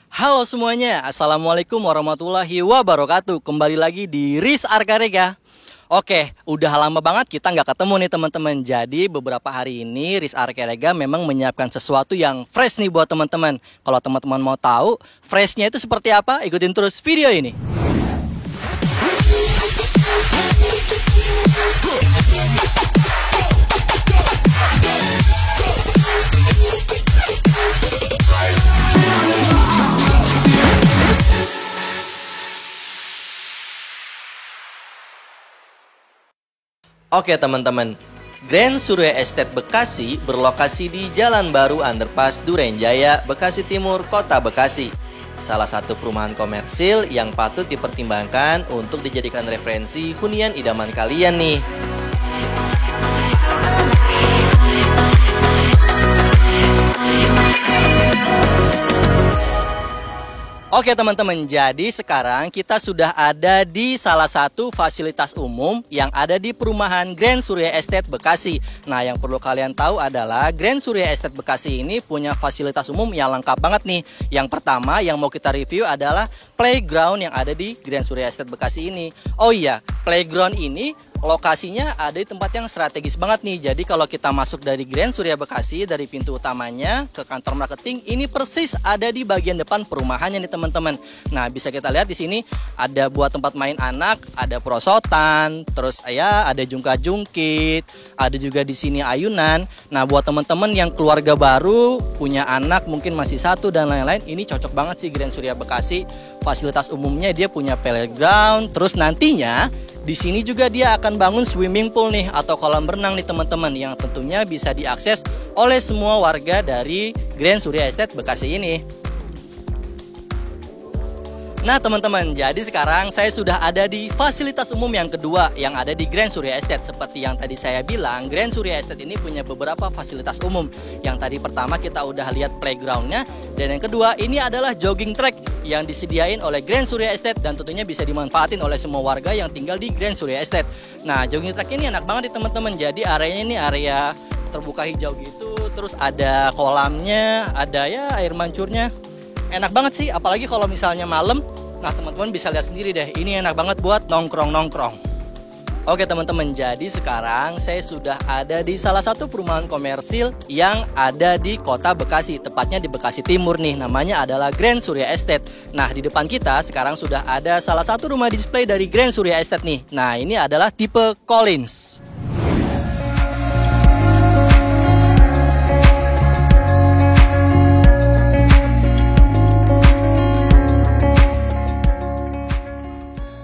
Halo semuanya, Assalamualaikum warahmatullahi wabarakatuh. Kembali lagi di Riz Arkarega. Oke, udah lama banget kita nggak ketemu nih teman-teman. Jadi beberapa hari ini Riz Arkarega memang menyiapkan sesuatu yang fresh nih buat teman-teman. Kalau teman-teman mau tahu freshnya itu seperti apa, ikutin terus video ini. Oke teman-teman, Grand Surya Estate Bekasi berlokasi di Jalan Baru Underpass Durenjaya, Bekasi Timur, Kota Bekasi. Salah satu perumahan komersil yang patut dipertimbangkan untuk dijadikan referensi hunian idaman kalian nih. Oke teman-teman, jadi sekarang kita sudah ada di salah satu fasilitas umum yang ada di perumahan Grand Surya Estate Bekasi. Nah, yang perlu kalian tahu adalah Grand Surya Estate Bekasi ini punya fasilitas umum yang lengkap banget nih. Yang pertama yang mau kita review adalah playground yang ada di Grand Surya Estate Bekasi ini. Oh iya, playground ini lokasinya ada di tempat yang strategis banget nih. Jadi kalau kita masuk dari Grand Surya Bekasi, dari pintu utamanya ke kantor marketing, ini persis ada di bagian depan perumahannya nih teman-teman. Nah, bisa kita lihat di sini ada buat tempat main anak, ada perosotan, terus ya ada jungkat-jungkit, ada juga di sini ayunan. Nah, buat teman-teman yang keluarga baru, punya anak mungkin masih satu dan lain-lain, ini cocok banget sih Grand Surya Bekasi. Fasilitas umumnya dia punya playground, terus nantinya di sini juga dia akan bangun swimming pool nih atau kolam renang nih teman-teman, yang tentunya bisa diakses oleh semua warga dari Grand Surya Estate Bekasi ini. Nah teman-teman, jadi sekarang saya sudah ada di fasilitas umum yang kedua yang ada di Grand Surya Estate. Seperti yang tadi saya bilang, Grand Surya Estate ini punya beberapa fasilitas umum. Yang tadi pertama kita udah lihat playgroundnya, dan yang kedua ini adalah jogging track yang disediain oleh Grand Surya Estate dan tentunya bisa dimanfaatin oleh semua warga yang tinggal di Grand Surya Estate. Nah, jogging track ini enak banget nih teman-teman. Jadi areanya ini area terbuka hijau gitu, terus ada kolamnya, ada ya air mancurnya. Enak banget sih, apalagi kalau misalnya malam. Nah teman-teman bisa lihat sendiri deh, ini enak banget buat nongkrong-nongkrong. Oke teman-teman, jadi sekarang saya sudah ada di salah satu perumahan komersil yang ada di Kota Bekasi, tepatnya di Bekasi Timur nih, namanya adalah Grand Surya Estate. Nah di depan kita sekarang sudah ada salah satu rumah display dari Grand Surya Estate nih. Nah ini adalah tipe Collins.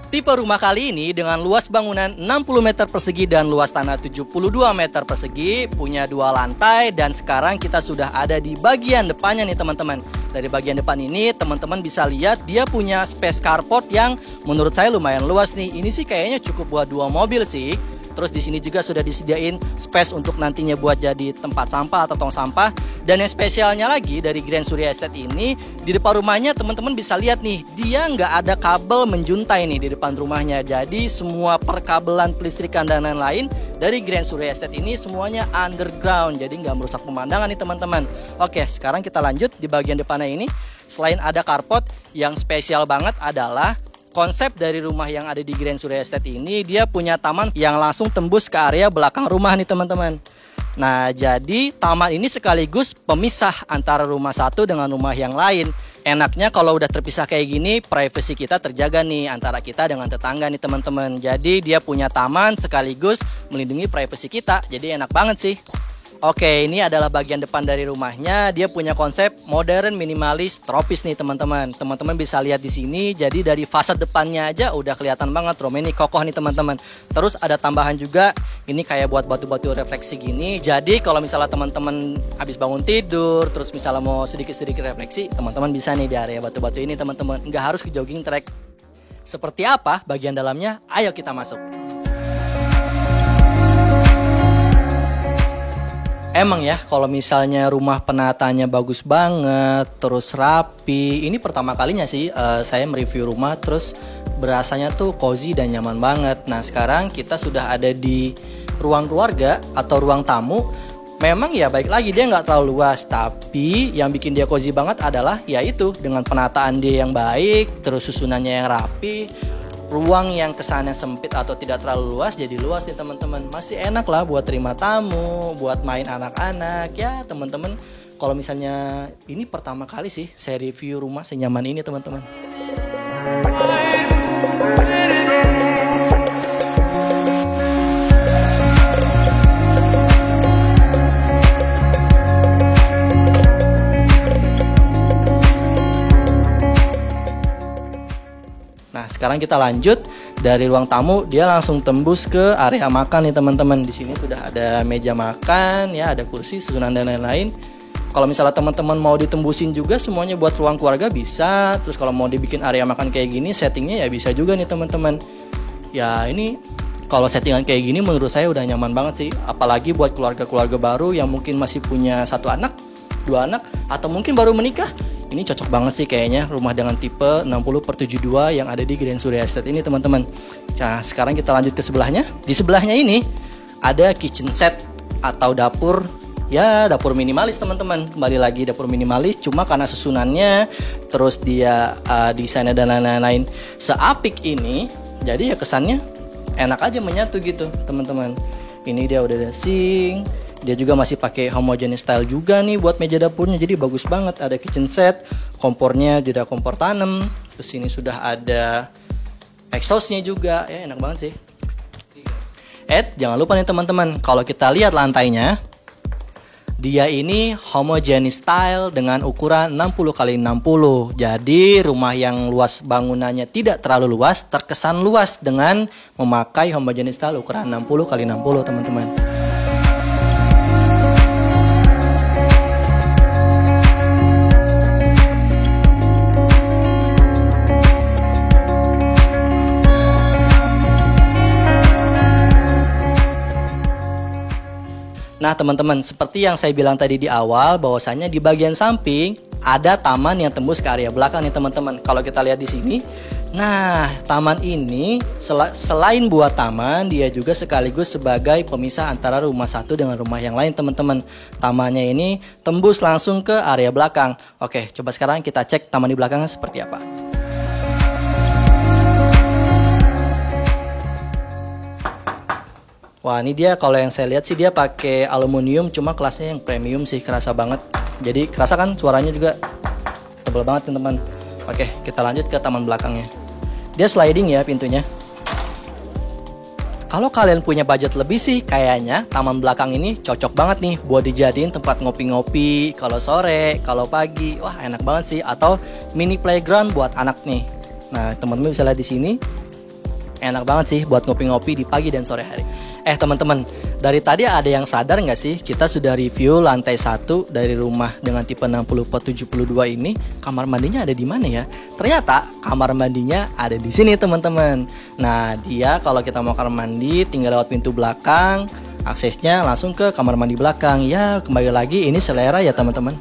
Tipe rumah kali ini dengan luas bangunan 60 meter persegi dan luas tanah 72 meter persegi, punya 2 lantai, dan sekarang kita sudah ada di bagian depannya nih teman-teman. Dari bagian depan ini teman-teman bisa lihat dia punya space carport yang menurut saya lumayan luas nih. Ini sih kayaknya cukup buat 2 mobil sih. Terus di sini juga sudah disediain space untuk nantinya buat jadi tempat sampah atau tong sampah. Dan yang spesialnya lagi dari Grand Surya Estate ini, di depan rumahnya teman-teman bisa lihat nih, dia nggak ada kabel menjuntai nih di depan rumahnya. Jadi semua perkabelan pelistrikan dan lain-lain dari Grand Surya Estate ini semuanya underground. Jadi nggak merusak pemandangan nih teman-teman. Oke, sekarang kita lanjut di bagian depannya ini. Selain ada carport, yang spesial banget adalah konsep dari rumah yang ada di Grand Surya Estate ini, dia punya taman yang langsung tembus ke area belakang rumah nih teman-teman. Nah, jadi taman ini sekaligus pemisah antara rumah satu dengan rumah yang lain. Enaknya kalau udah terpisah kayak gini, privasi kita terjaga nih antara kita dengan tetangga nih teman-teman. Jadi dia punya taman sekaligus melindungi privasi kita. Jadi enak banget sih. Oke, ini adalah bagian depan dari rumahnya. Dia punya konsep modern, minimalis, tropis nih teman-teman. Teman-teman bisa lihat di sini. Jadi dari fasad depannya aja udah kelihatan banget rumah ini kokoh nih teman-teman. Terus ada tambahan juga, ini kayak buat batu-batu refleksi gini. Jadi kalau misalnya teman-teman habis bangun tidur, terus misalnya mau sedikit-sedikit refleksi, teman-teman bisa nih di area batu-batu ini teman-teman. Nggak harus ke jogging track. Seperti apa bagian dalamnya? Ayo kita masuk. Emang ya, kalau misalnya rumah penataannya bagus banget, terus rapi, ini pertama kalinya sih saya mereview rumah, terus berasanya tuh cozy dan nyaman banget. Nah sekarang kita sudah ada di ruang keluarga atau ruang tamu. Memang ya baik lagi dia nggak terlalu luas, tapi yang bikin dia cozy banget adalah yaitu dengan penataan dia yang baik, terus susunannya yang rapi, ruang yang kesannya sempit atau tidak terlalu luas jadi luas nih teman-teman. Masih enak lah buat terima tamu, buat main anak-anak ya teman-teman. Kalau misalnya ini pertama kali sih saya review rumah senyaman ini teman-teman. Nah, sekarang kita lanjut dari ruang tamu, dia langsung tembus ke area makan nih teman-teman. Di sini sudah ada meja makan, ya, ada kursi, susunan dan lain-lain. Kalau misalnya teman-teman mau ditembusin juga semuanya buat ruang keluarga bisa. Terus kalau mau dibikin area makan kayak gini, settingnya ya bisa juga nih teman-teman. Ya ini kalau settingan kayak gini menurut saya udah nyaman banget sih. Apalagi buat keluarga-keluarga baru yang mungkin masih punya 1 anak, 2 anak, atau mungkin baru menikah. Ini cocok banget sih kayaknya rumah dengan tipe 60/72 yang ada di Grand Surya Estate ini teman-teman. Nah sekarang kita lanjut ke sebelahnya. Di sebelahnya ini ada kitchen set atau dapur. Ya dapur minimalis teman-teman. Kembali lagi dapur minimalis. Cuma karena susunannya, terus dia desainnya dan lain-lain seapik ini, jadi ya kesannya enak aja menyatu gitu teman-teman. Ini dia udah ada sink. Dia juga masih pakai homogeneous style juga nih buat meja dapurnya. Jadi bagus banget. Ada kitchen set, kompornya juga kompor tanam. Terus ini sudah ada exhaustnya juga. Ya enak banget sih. Jangan lupa nih teman-teman, kalau kita lihat lantainya, dia ini homogeneous style dengan ukuran 60x60. Jadi rumah yang luas bangunannya tidak terlalu luas, terkesan luas dengan memakai homogeneous style ukuran 60x60 teman-teman. Nah teman-teman, seperti yang saya bilang tadi di awal, bahwasanya di bagian samping ada taman yang tembus ke area belakang nih teman-teman. Kalau kita lihat di sini, nah taman ini selain buat taman, dia juga sekaligus sebagai pemisah antara rumah satu dengan rumah yang lain teman-teman. Tamannya ini tembus langsung ke area belakang. Oke, coba sekarang kita cek taman di belakangnya seperti apa. Wah ini dia, kalau yang saya lihat sih dia pakai aluminium, cuma kelasnya yang premium sih, kerasa banget. Jadi kerasa kan suaranya juga tebal banget teman-teman. Oke, kita lanjut ke taman belakangnya. Dia sliding ya pintunya. Kalau kalian punya budget lebih sih, kayaknya taman belakang ini cocok banget nih buat dijadiin tempat ngopi-ngopi kalau sore, kalau pagi. Wah enak banget sih. Atau mini playground buat anak nih. Nah teman-teman bisa lihat di sini. Enak banget sih buat ngopi-ngopi di pagi dan sore hari. Teman-teman, dari tadi ada yang sadar nggak sih, kita sudah review lantai 1 dari rumah dengan tipe 60/72 ini. Kamar mandinya ada di mana ya? Ternyata kamar mandinya ada di sini teman-teman. Nah dia kalau kita mau kamar mandi tinggal lewat pintu belakang, aksesnya langsung ke kamar mandi belakang. Ya kembali lagi ini selera ya teman-teman.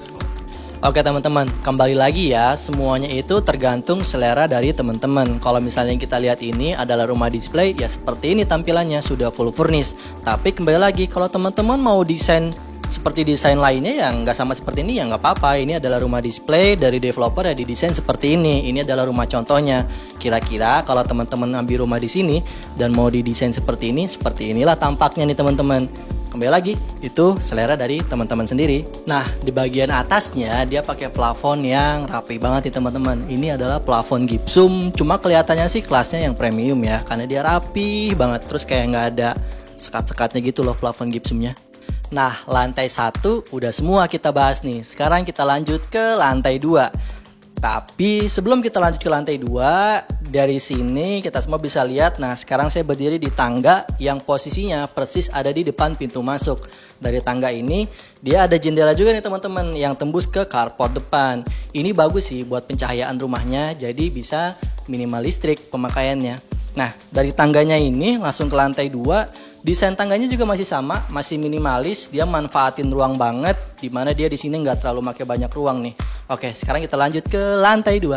Oke teman-teman, kembali lagi ya, semuanya itu tergantung selera dari teman-teman. Kalau misalnya kita lihat ini adalah rumah display, ya seperti ini tampilannya, sudah full furnished. Tapi kembali lagi, kalau teman-teman mau desain seperti desain lainnya yang nggak sama seperti ini, ya nggak apa-apa. Ini adalah rumah display dari developer ya didesain seperti ini. Ini adalah rumah contohnya. Kira-kira kalau teman-teman ambil rumah di sini dan mau didesain seperti ini, seperti inilah tampaknya nih teman-teman. Kembali lagi, itu selera dari teman-teman sendiri. Nah, di bagian atasnya dia pakai plafon yang rapi banget nih teman-teman. Ini adalah plafon gipsum, cuma kelihatannya sih kelasnya yang premium ya, karena dia rapi banget. Terus kayak nggak ada sekat-sekatnya gitu loh plafon gipsumnya. Nah, lantai 1 udah semua kita bahas nih. Sekarang kita lanjut ke lantai 2. Tapi sebelum kita lanjut ke lantai 2, dari sini kita semua bisa lihat. Nah sekarang saya berdiri di tangga yang posisinya persis ada di depan pintu masuk. Dari tangga ini dia ada jendela juga nih teman-teman yang tembus ke carport depan. Ini bagus sih buat pencahayaan rumahnya, jadi bisa minimal listrik pemakaiannya. Nah dari tangganya ini langsung ke lantai 2. Desain tangganya juga masih sama, masih minimalis. Dia manfaatin ruang banget, dimana dia di sini nggak terlalu pakai banyak ruang nih. Oke, sekarang kita lanjut ke lantai 2.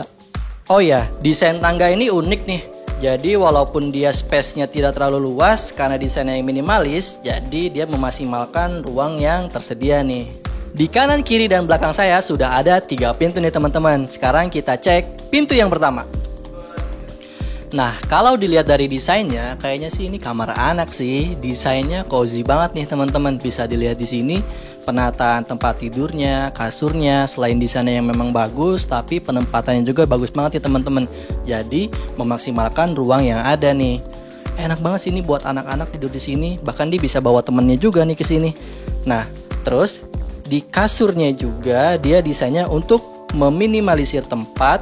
Oh ya, desain tangga ini unik nih. Jadi walaupun dia space-nya tidak terlalu luas karena desainnya yang minimalis, jadi dia memaksimalkan ruang yang tersedia nih. Di kanan, kiri, dan belakang saya sudah ada 3 pintu nih teman-teman. Sekarang kita cek pintu yang pertama. Nah, kalau dilihat dari desainnya, kayaknya sih ini kamar anak sih. Desainnya cozy banget nih teman-teman. Bisa dilihat di sini penataan tempat tidurnya, kasurnya. Selain desainnya yang memang bagus, tapi penempatannya juga bagus banget nih teman-teman. Jadi memaksimalkan ruang yang ada nih. Enak banget sih ini buat anak-anak tidur di sini. Bahkan dia bisa bawa temennya juga nih ke sini. Nah, terus di kasurnya juga dia desainnya untuk meminimalisir tempat.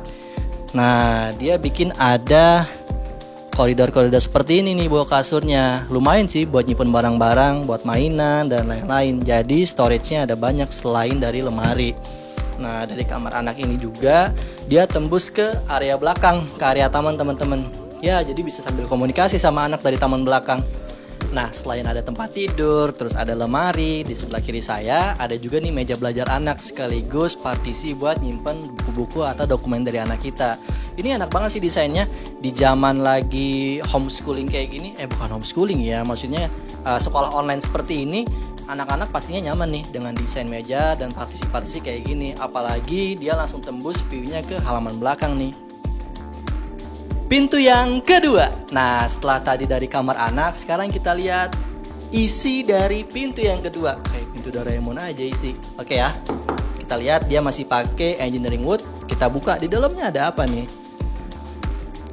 Nah, dia bikin ada koridor-koridor seperti ini nih buat kasurnya. Lumayan sih buat nyimpen barang-barang, buat mainan dan lain-lain. Jadi storage-nya ada banyak selain dari lemari. Nah, dari kamar anak ini juga dia tembus ke area belakang, ke area taman teman-teman. Ya, jadi bisa sambil komunikasi sama anak dari taman belakang. Nah, selain ada tempat tidur, terus ada lemari, di sebelah kiri saya ada juga nih meja belajar anak sekaligus partisi buat nyimpen buku-buku atau dokumen dari anak kita. Ini enak banget sih desainnya. Di zaman lagi homeschooling kayak gini, bukan homeschooling ya, maksudnya sekolah online seperti ini, anak-anak pastinya nyaman nih dengan desain meja dan partisi-partisi kayak gini. Apalagi dia langsung tembus view-nya ke halaman belakang nih. Pintu yang kedua. Nah, setelah tadi dari kamar anak, sekarang kita lihat isi dari pintu yang kedua. Kayak pintu Doraemon aja isi. Oke ya. Kita lihat dia masih pakai engineering wood. Kita buka, di dalamnya ada apa nih?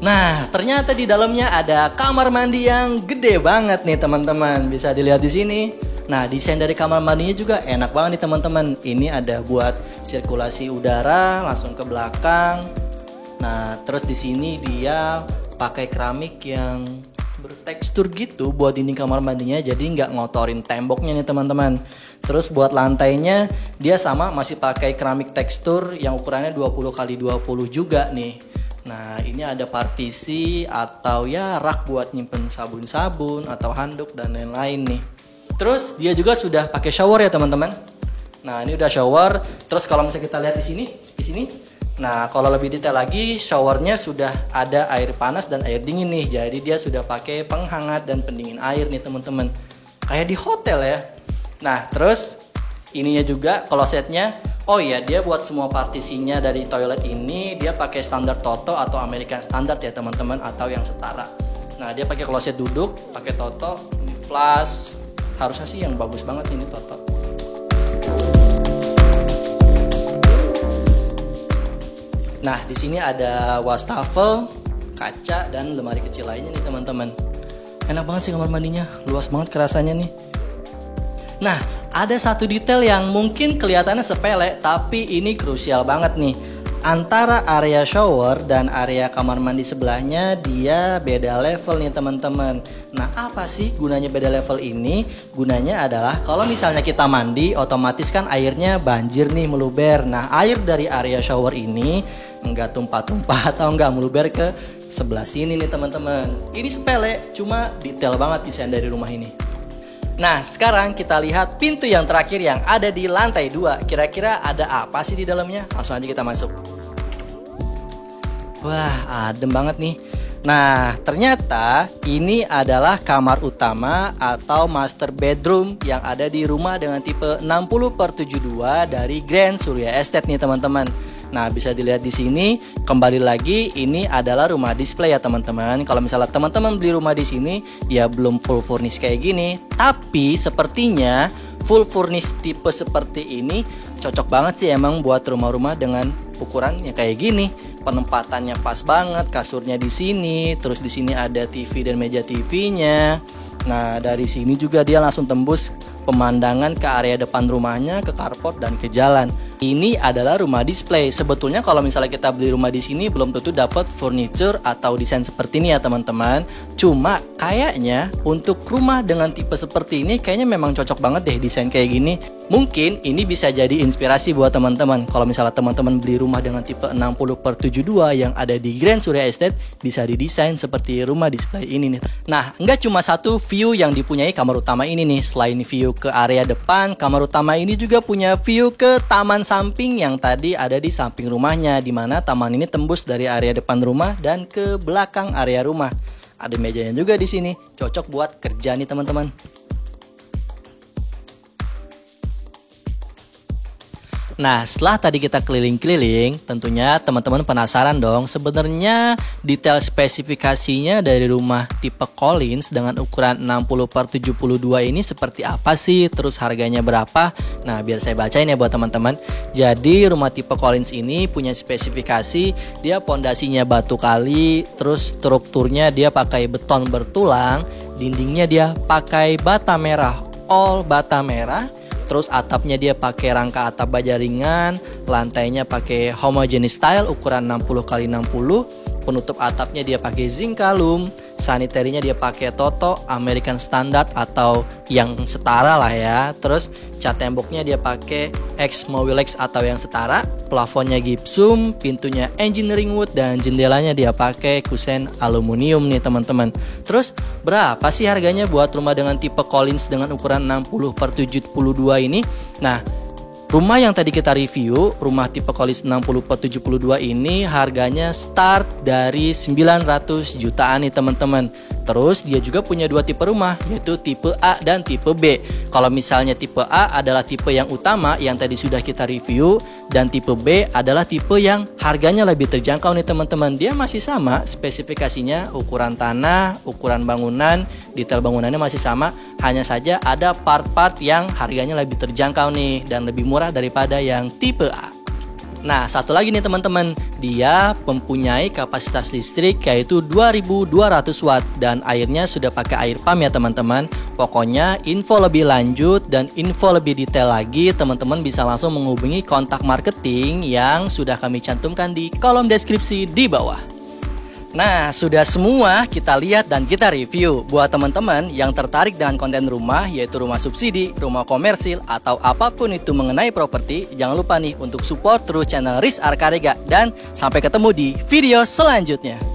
Nah, ternyata di dalamnya ada kamar mandi yang gede banget nih teman-teman. Bisa dilihat di sini. Nah, desain dari kamar mandinya juga enak banget nih teman-teman. Ini ada buat sirkulasi udara langsung ke belakang. Nah, terus di sini dia pakai keramik yang bertekstur gitu buat dinding kamar mandinya, jadi nggak ngotorin temboknya nih teman-teman. Terus buat lantainya dia sama masih pakai keramik tekstur yang ukurannya 20x20 juga nih. Nah, ini ada partisi atau ya rak buat nyimpen sabun-sabun atau handuk dan lain-lain nih. Terus dia juga sudah pakai shower ya teman-teman. Nah, ini udah shower. Terus kalau misalnya kita lihat di sini. Nah, kalau lebih detail lagi, showernya sudah ada air panas dan air dingin nih. Jadi dia sudah pakai penghangat dan pendingin air nih teman-teman. Kayak di hotel ya. Nah, terus ininya juga klosetnya. Oh iya, dia buat semua partisinya dari toilet ini dia pakai standar Toto atau American Standard ya teman-teman, atau yang setara. Nah, dia pakai kloset duduk, pakai Toto, ini flush. Harusnya sih yang bagus banget ini Toto. Nah, di sini ada wastafel, kaca, dan lemari kecil lainnya nih teman-teman. Enak banget sih kamar mandinya, luas banget kerasanya nih. Nah, ada satu detail yang mungkin kelihatannya sepele, tapi ini krusial banget nih. Antara area shower dan area kamar mandi sebelahnya dia beda level nih teman-teman. Nah, apa sih gunanya beda level ini? Gunanya adalah kalau misalnya kita mandi, otomatis kan airnya banjir nih, meluber. Nah, air dari area shower ini nggak tumpah-tumpah atau nggak meluber ke sebelah sini nih teman-teman. Ini sepele, cuma detail banget desain dari rumah ini. Nah, sekarang kita lihat pintu yang terakhir yang ada di lantai 2. Kira-kira ada apa sih di dalamnya? Langsung aja kita masuk. Wah, adem banget nih. Nah, ternyata ini adalah kamar utama atau master bedroom yang ada di rumah dengan tipe 60/72 dari Grand Surya Estate nih teman-teman. Nah, bisa dilihat di sini. Kembali lagi, ini adalah rumah display ya teman-teman. Kalau misalnya teman-teman beli rumah di sini, ya belum full furnish kayak gini. Tapi sepertinya full furnish tipe seperti ini cocok banget sih emang buat rumah-rumah dengan ukurannya kayak gini. Penempatannya pas banget, kasurnya di sini, terus di sini ada TV dan meja TV-nya. Nah, dari sini juga dia langsung tembus pemandangan ke area depan rumahnya, ke carport dan ke jalan. Ini adalah rumah display. Sebetulnya kalau misalnya kita beli rumah di sini belum tentu dapat furniture atau desain seperti ini ya teman-teman. Cuma kayaknya untuk rumah dengan tipe seperti ini kayaknya memang cocok banget deh desain kayak gini. Mungkin ini bisa jadi inspirasi buat teman-teman. Kalau misalnya teman-teman beli rumah dengan tipe 60/72 yang ada di Grand Surya Estate, bisa didesain seperti rumah display ini nih. Nah, nggak cuma satu view yang dipunyai kamar utama ini nih. Selain view view ke area depan. Kamar utama ini juga punya view ke taman samping yang tadi ada di samping rumahnya, di mana taman ini tembus dari area depan rumah dan ke belakang area rumah. Ada mejanya juga di sini, cocok buat kerja nih teman-teman. Nah, setelah tadi kita keliling-keliling, tentunya teman-teman penasaran dong, sebenarnya detail spesifikasinya dari rumah tipe Collins dengan ukuran 60/72 ini seperti apa sih? Terus harganya berapa? Nah, biar saya bacain ya buat teman-teman. Jadi, rumah tipe Collins ini punya spesifikasi, dia pondasinya batu kali, terus strukturnya dia pakai beton bertulang, dindingnya dia pakai bata merah, all bata merah. Terus atapnya dia pakai rangka atap baja ringan, lantainya pakai homogeneous style ukuran 60x60, penutup atapnya dia pakai zinc kalum, sanitarinya dia pakai Toto American Standard atau yang setara lah ya. Terus cat temboknya dia pakai X Mowilex atau yang setara, plafonnya gypsum, pintunya engineering wood, dan jendelanya dia pakai kusen aluminium nih teman-teman. Terus berapa sih harganya buat rumah dengan tipe Collins dengan ukuran 60/72 ini? Nah, rumah yang tadi kita review, rumah tipe Collins 60/72 ini harganya start dari 900 jutaan nih teman-teman. Terus dia juga punya dua tipe rumah, yaitu tipe A dan tipe B. Kalau misalnya tipe A adalah tipe yang utama yang tadi sudah kita review, dan tipe B adalah tipe yang harganya lebih terjangkau nih teman-teman. Dia masih sama spesifikasinya, ukuran tanah, ukuran bangunan, detail bangunannya masih sama, hanya saja ada part-part yang harganya lebih terjangkau nih dan lebih murah daripada yang tipe A. Nah, satu lagi nih teman-teman, dia mempunyai kapasitas listrik yaitu 2200 watt dan airnya sudah pakai air pump ya teman-teman. Pokoknya info lebih lanjut dan info lebih detail lagi, teman-teman bisa langsung menghubungi kontak marketing yang sudah kami cantumkan di kolom deskripsi di bawah. Nah, sudah semua kita lihat dan kita review. Buat teman-teman yang tertarik dengan konten rumah, yaitu rumah subsidi, rumah komersil, atau apapun itu mengenai properti, jangan lupa nih untuk support terus channel Riz Arkarega. Dan sampai ketemu di video selanjutnya.